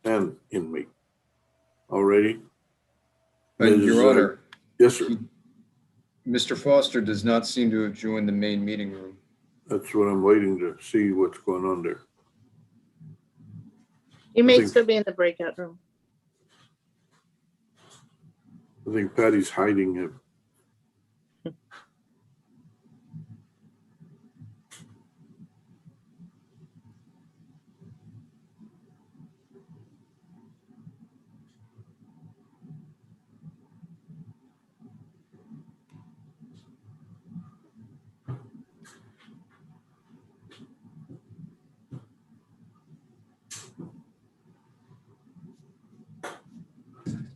and inmate. Already? Your Honor. Yes, sir. Mr. Foster does not seem to have joined the main meeting room. That's what I'm waiting to see what's going on there. You may still be in the breakout room. I think Patty's hiding him.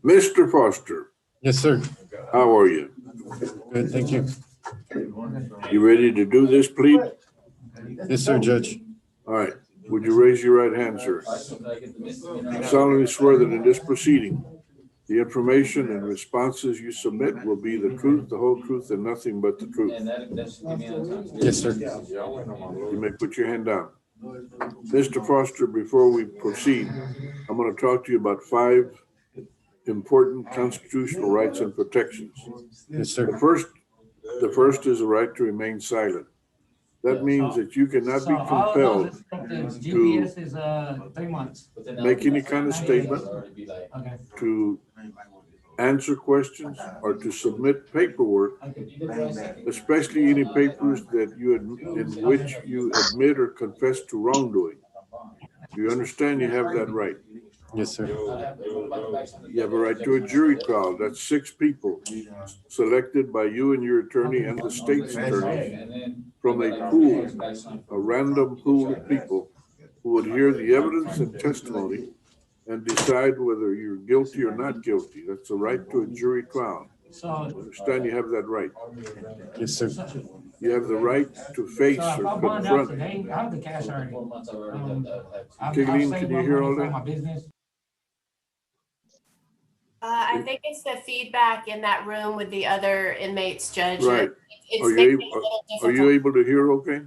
Mr. Foster. Yes, sir. How are you? Good, thank you. You ready to do this, please? Yes, sir, Judge. All right. Would you raise your right hand, sir? I solemnly swear that in this proceeding, the information and responses you submit will be the truth, the whole truth, and nothing but the truth. Yes, sir. You may put your hand down. Mr. Foster, before we proceed, I'm going to talk to you about 5 important constitutional rights and protections. Yes, sir. The first is the right to remain silent. That means that you cannot be compelled to make any kind of statement, to answer questions, or to submit paperwork, especially any papers that in which you admit or confess to wrongdoing. Do you understand you have that right? Yes, sir. You have a right to a jury trial. That's 6 people selected by you and your attorney and the state's attorney from a pool, a random pool of people who would hear the evidence and testimony and decide whether you're guilty or not guilty. That's a right to a jury trial. Understand you have that right. Yes, sir. You have the right to face or confront. Kayleen, can you hear all that? I think it's the feedback in that room with the other inmates, Judge. Right. It's Are you able to hear okay?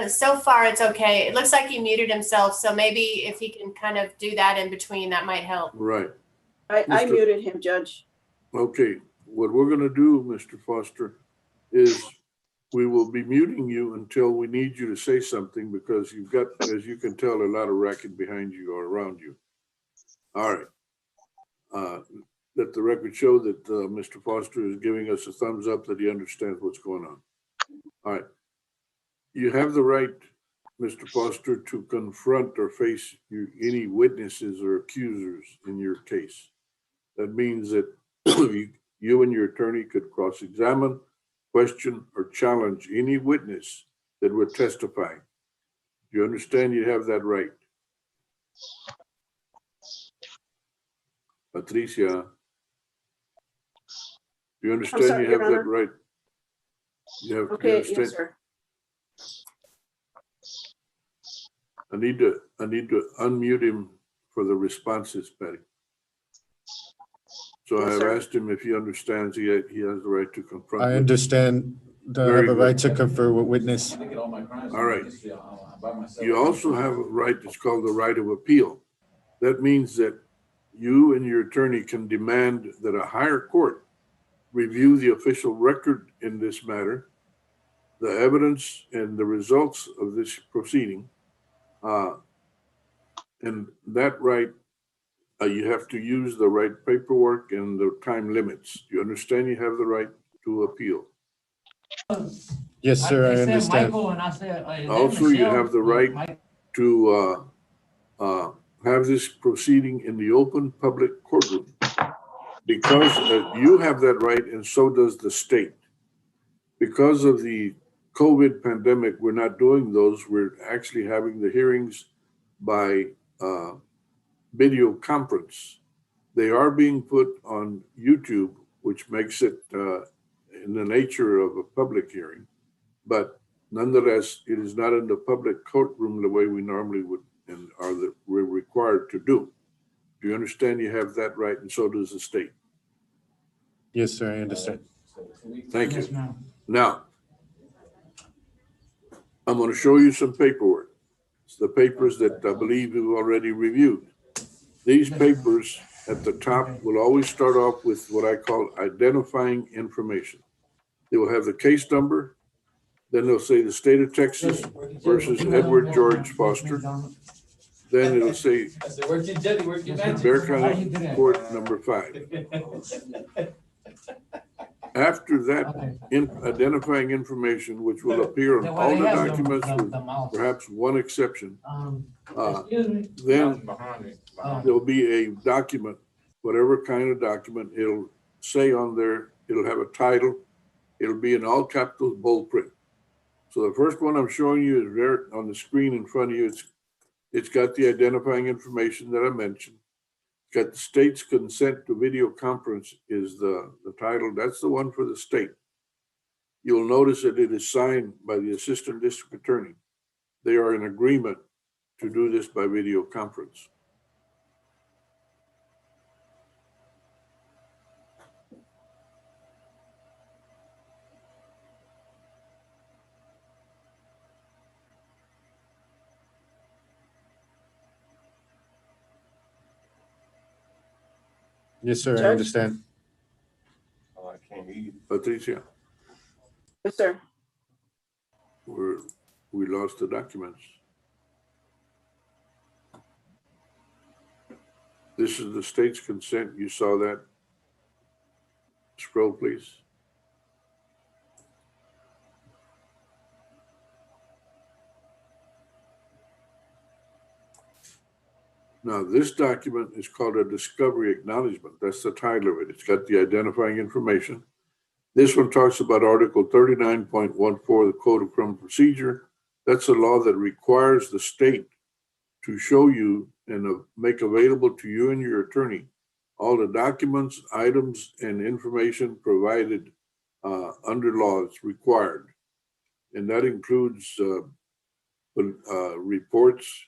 So far, it's okay. It looks like he muted himself, so maybe if he can kind of do that in between, that might help. Right. I muted him, Judge. Okay. What we're going to do, Mr. Foster, is we will be muting you until we need you to say something, because you've got, as you can tell, a lot of racket behind you or around you. All right. Let the record show that Mr. Foster is giving us a thumbs up that he understands what's going on. All right. You have the right, Mr. Foster, to confront or face any witnesses or accusers in your case. That means that you and your attorney could cross-examine, question, or challenge any witness that would testify. Do you understand you have that right? Patricia, do you understand you have that right? Okay, yes, sir. I need to unmute him for the responses, Patty. So I have asked him if he understands he has the right to confront. I understand that I have a right to confer with witness. All right. You also have a right that's called the right of appeal. That means that you and your attorney can demand that a higher court review the official record in this matter, the evidence and the results of this proceeding. And that right, you have to use the right paperwork and the time limits. Do you understand you have the right to appeal? Yes, sir, I understand. Also, you have the right to have this proceeding in the open public courtroom, because you have that right and so does the state. Because of the COVID pandemic, we're not doing those. We're actually having the hearings by video conference. They are being put on YouTube, which makes it in the nature of a public hearing. But nonetheless, it is not in the public courtroom the way we normally would and we're required to do. Do you understand you have that right, and so does the state? Yes, sir, I understand. Thank you. Now, I'm going to show you some paperwork. It's the papers that I believe you've already reviewed. These papers at the top will always start off with what I call identifying information. They will have the case number, then they'll say the state of Texas versus Edward George Foster. Then it'll say Bear County Court number 5. After that identifying information, which will appear on all the documents with perhaps one exception, then there'll be a document, whatever kind of document, it'll say on there, it'll have a title, it'll be in all capitals, bold print. So the first one I'm showing you is there on the screen in front of you. It's got the identifying information that I mentioned. It's got the state's consent to video conference is the title. That's the one for the state. You'll notice that it is signed by the assistant district attorney. They are in agreement to do this by video conference. Yes, sir, I Judge? understand. Oh, I can't hear you. Patricia, Yes, sir. we lost the documents. This is the state's consent. You saw that? Scroll, please. Now, this document is called a discovery acknowledgement. That's the title of it. It's got the identifying information. This one talks about Article 39.14 of the Code of Criminal Procedure. That's a law that requires the state to show you and make available to you and your attorney all the documents, items, and information provided under law. It's required. And that includes reports,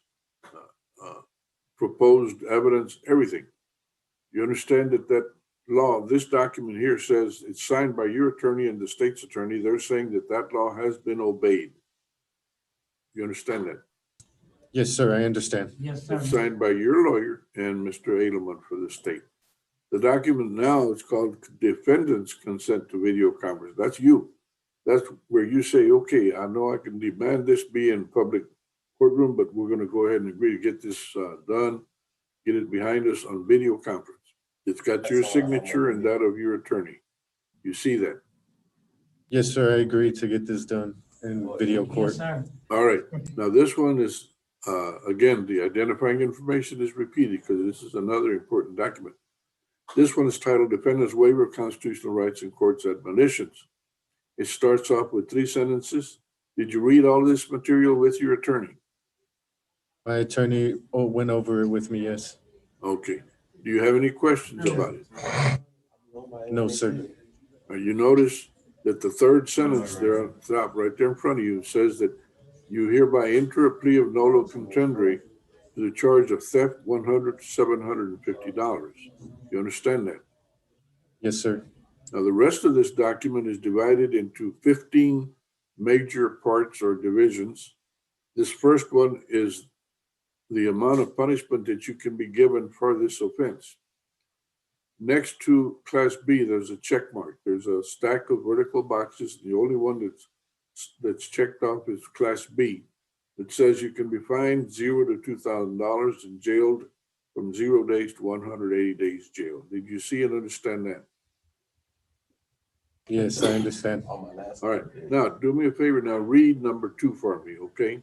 proposed evidence, everything. You understand that law, this document here says it's signed by your attorney and the state's attorney. They're saying that law has been obeyed. You understand that? Yes, sir, I understand. Yes, It's sir. signed by your lawyer and Mr. Edelman for the state. The document now is called defendant's consent to video conference. That's you. That's where you say, okay, I know I can demand this be in public courtroom, but we're going to go ahead and agree to get this done, get it behind us on video conference. It's got your signature and that of your attorney. You see that? Yes, sir, I agree to get this done in video court. Yes, sir. All right. Now this one is, again, the identifying information is repeated because this is another important document. This one is titled Defendant's Waiver of Constitutional Rights in Court's Admonitions. It starts off with 3 sentences. Did you read all this material with your attorney? My attorney went over it with me, yes. Okay. Do you have any questions about it? No, sir. You notice that the third sentence there on top, right there in front of you, says that you hereby enter a plea of nolo contendere to the charge of theft, $100 to $750. You understand that? Yes, sir. Now, the rest of this document is divided into 15 major parts or divisions. This first one is the amount of punishment that you can be given for this offense. Next to Class B, there's a check mark. There's a stack of vertical boxes. The only one that's checked off is Class B. It says you can be fined $0 to $2,000 and jailed from 0 days to 180 days jail. Did you see and understand that? Yes, I understand. All right. Now, do me a favor. Now, read number 2 for me, okay?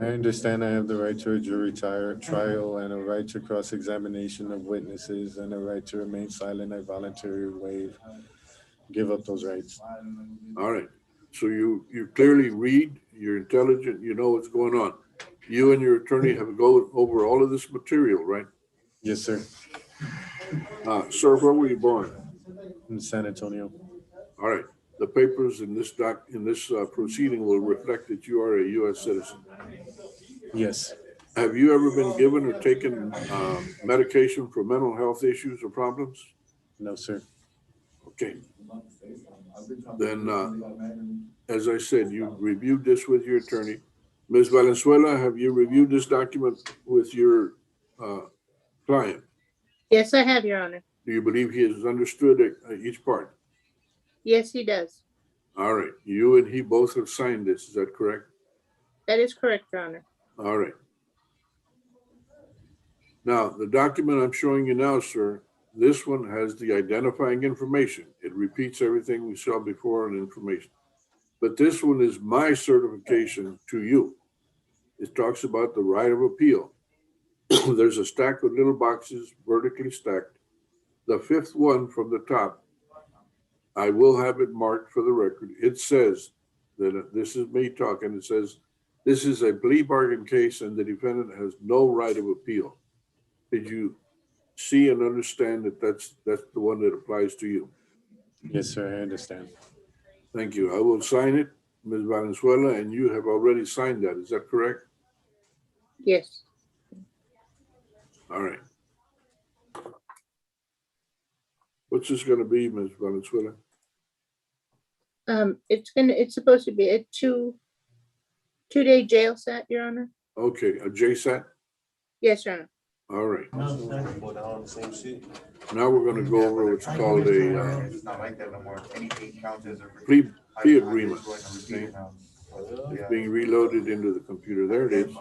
I understand I have the right to a jury trial and a right to cross-examination of witnesses and a right to remain silent. I voluntarily waive, give up those rights. All right. So you clearly read, you're intelligent, you know what's going on. You and your attorney have gone over all of this material, right? Yes, sir. Sir, where were you born? In San Antonio. All right. The papers in this proceeding will reflect that you are a U.S. citizen. Yes. Have you ever been given or taken medication for mental health issues or problems? No, sir. Okay. Then, as I said, you reviewed this with your attorney. Ms. Valenzuela, have you reviewed this document with your client? Yes, I have, Your Honor. Do you believe he has understood each part? Yes, he does. All right. You and he both have signed this. Is that correct? That is correct, Your Honor. All right. Now, the document I'm showing you now, sir, this one has the identifying information. It repeats everything we saw before in information. But this one is my certification to you. It talks about the right of appeal. There's a stack of little boxes vertically stacked. The fifth one from the top, I will have it marked for the record. It says that this is me talking. It says, this is a plea bargain case and the defendant has no right of appeal. Did you see and understand that that's the one that applies to you? Yes, sir, I understand. Thank you. I will sign it, Ms. Valenzuela, and you have already signed that. Is that correct? Yes. All right. What's this going to be, Ms. Valenzuela? It's supposed to be a two-day jail set, Your Honor. Okay, a JSAT? Yes, Your Honor. All right. Go down on the same shit. Now we're going to go over what's called a It's not like that no more. Any 8 counts is a plea agreement. Okay. It's being reloaded into the computer. There it is.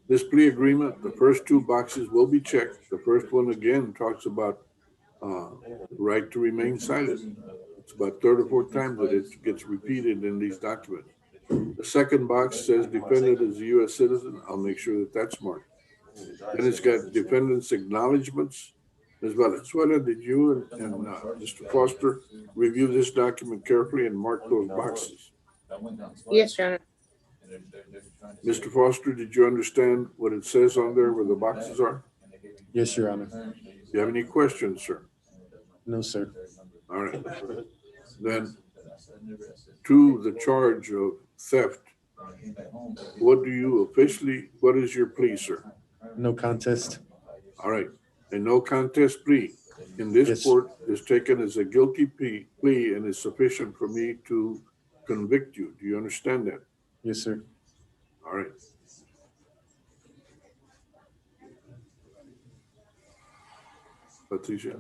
This plea agreement, the first 2 boxes will be checked. The first one again talks about right to remain silent. It's about 3rd or 4th time that it gets repeated in these documents. The second box says defendant is a U.S. citizen. I'll make sure that that's marked. Then it's got defendant's acknowledgements. Ms. Valenzuela, did you and Mr. Foster review this document carefully and mark those boxes? Yes, Your Honor. Mr. Foster, did you understand what it says on there where the boxes are? Yes, Your Honor. Do you have any questions, sir? No, sir. All right. Then to the charge of theft, what is your plea, sir? No contest. All right. A no contest plea in this Yes. court is taken as a guilty plea and is sufficient for me to convict you. Do you understand that? Yes, sir. All right. Patricia.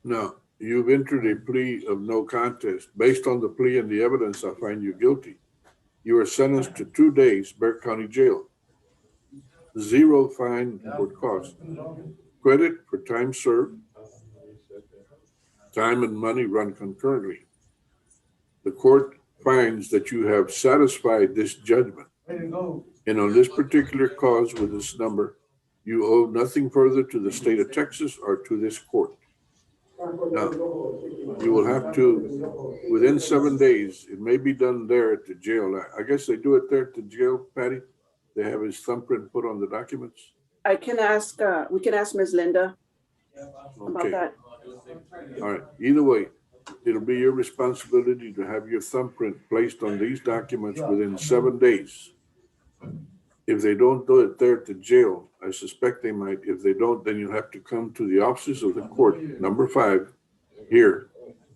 Now, you've entered a plea of no contest. Based on the plea and the evidence, I find you guilty. You are sentenced to 2 days, Bexar County Jail. 0 fine or cost. Credit for time served. Time and money run concurrently. The court finds that you have satisfied this judgment. And on this particular cause with this number, you owe nothing further to the state of Texas or to this court. Now, you will have to, within 7 days, it may be done there at the jail. I guess they do it there at the jail, Patty? They have his thumbprint put on the documents? I can ask, we can ask Ms. Linda about Okay, that. all right. Either way, it'll be your responsibility to have your thumbprint placed on these documents within 7 days. If they don't do it there at the jail, I suspect they might. If they don't, then you'll have to come to the offices of the court, number 5, here,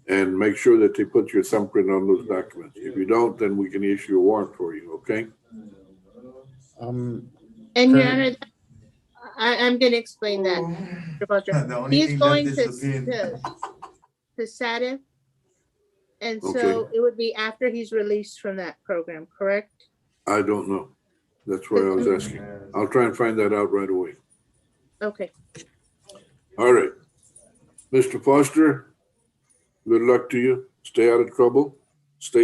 and make sure that they put your thumbprint on those documents. If you don't, then we can issue a warrant for you, okay? And Your Honor, I'm going to explain that, Mr. Foster. He's going to SATIF. And so Okay. it would be after he's released from that program, correct? I don't know. That's what I was asking. I'll try and find that out right away. Okay. All right. Mr. Foster, good luck to you. Stay out of trouble.